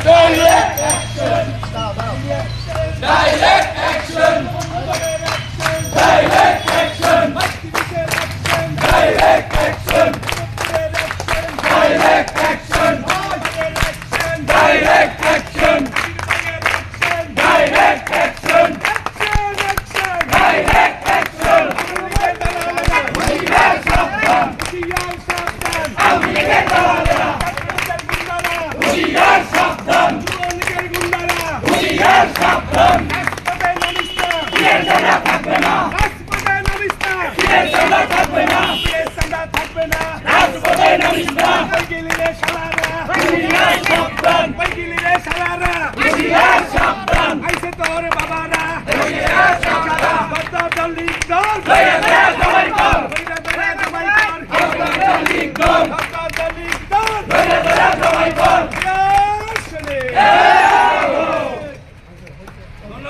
Direct action! Direct action! Direct action! Direct action! Direct action! Direct action! Direct action! Direct action! হুঁশিয়ার সাবধান! আওয়ামী লীগের দালালেরা! হুঁশিয়ার সাবধান! হুঁশিয়ার সাবধান! বিয়ের জায়গা থাকবে না! বিয়ের জায়গা থাকবে না! রাজপথে নামিস